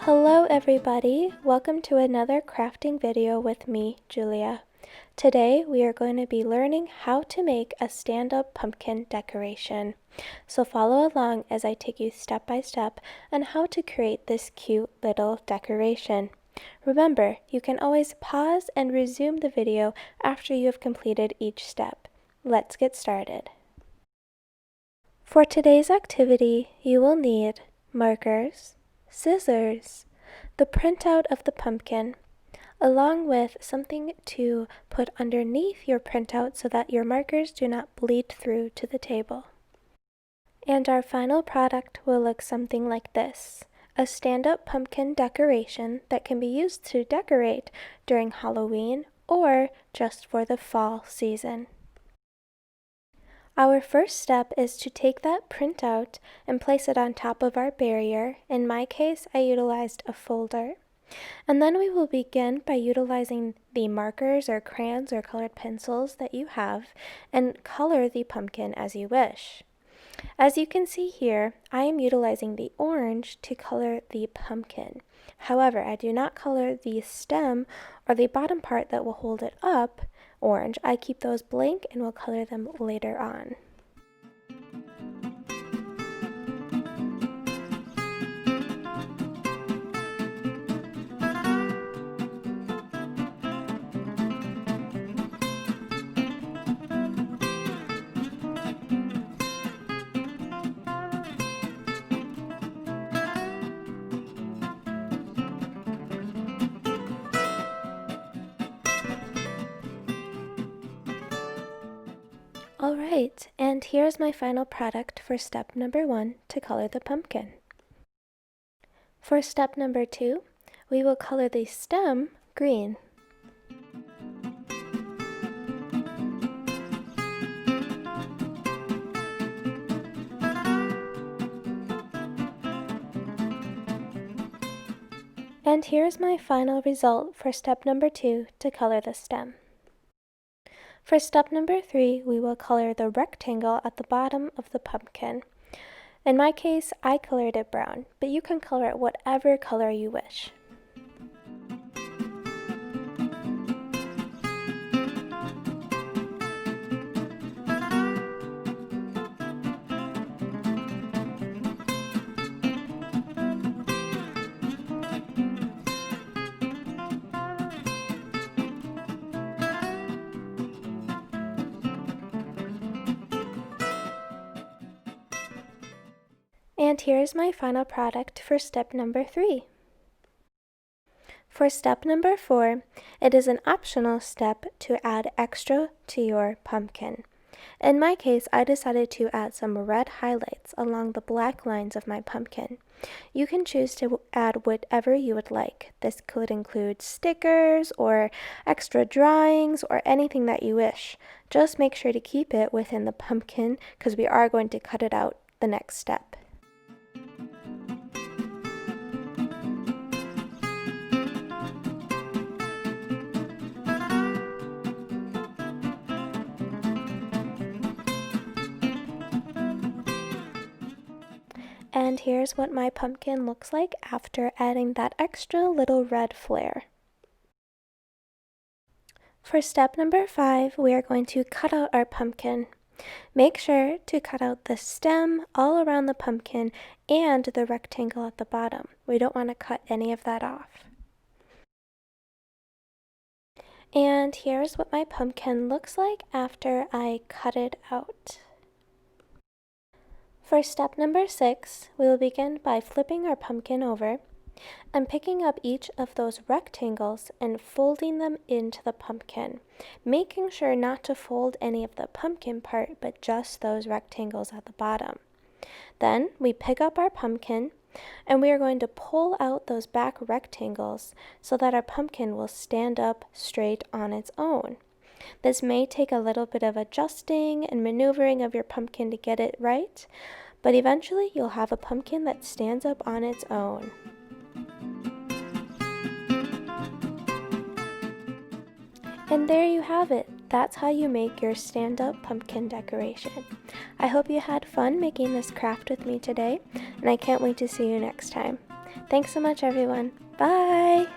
Hello everybody, welcome to another crafting video with me, Julia. Today we are going to be learning how to make a stand-up pumpkin decoration. So follow along as I take you step by step on how to create this cute little decoration. Remember, you can always pause and resume the video after you have completed each step. Let's get started. For today's activity, you will need markers, scissors, the printout of the pumpkin, along with something to put underneath your printout so that your markers do not bleed through to the table. And our final product will look something like this, a stand-up pumpkin decoration that can be used to decorate during Halloween or just for the fall season. Our first step is to take that printout and place it on top of our barrier. In my case, I utilized a folder. And then we will begin by utilizing the markers or crayons or colored pencils that you have and color the pumpkin as you wish. As you can see here, I am utilizing the orange to color the pumpkin. However, I do not color the stem or the bottom part that will hold it up orange. I keep those blank and will color them later on. Alright, and here's my final product for step number 1 to color the pumpkin. For step number 2, we will color the stem green. And here's my final result for step number 2 to color the stem. For step number 3, we will color the rectangle at the bottom of the pumpkin. In my case, I colored it brown, but you can color it whatever color you wish. And here's my final product for step number 3. For step number 4, it is an optional step to add extra to your pumpkin. In my case, I decided to add some red highlights along the black lines of my pumpkin. You can choose to add whatever you would like. This could include stickers or extra drawings or anything that you wish. Just make sure to keep it within the pumpkin because we are going to cut it out the next step. And here's what my pumpkin looks like after adding that extra little red flare. For step number 5, we are going to cut out our pumpkin. Make sure to cut out the stem all around the pumpkin and the rectangle at the bottom. We don't want to cut any of that off. And here's what my pumpkin looks like after I cut it out. For step number 6, we will begin by flipping our pumpkin over and picking up each of those rectangles and folding them into the pumpkin, making sure not to fold any of the pumpkin part but just those rectangles at the bottom. Then we pick up our pumpkin and we are going to pull out those back rectangles so that our pumpkin will stand up straight on its own. This may take a little bit of adjusting and maneuvering of your pumpkin to get it right, but eventually you'll have a pumpkin that stands up on its own. And there you have it. That's how you make your stand-up pumpkin decoration. I hope you had fun making this craft with me today, and I can't wait to see you next time. Thanks so much, everyone. Bye!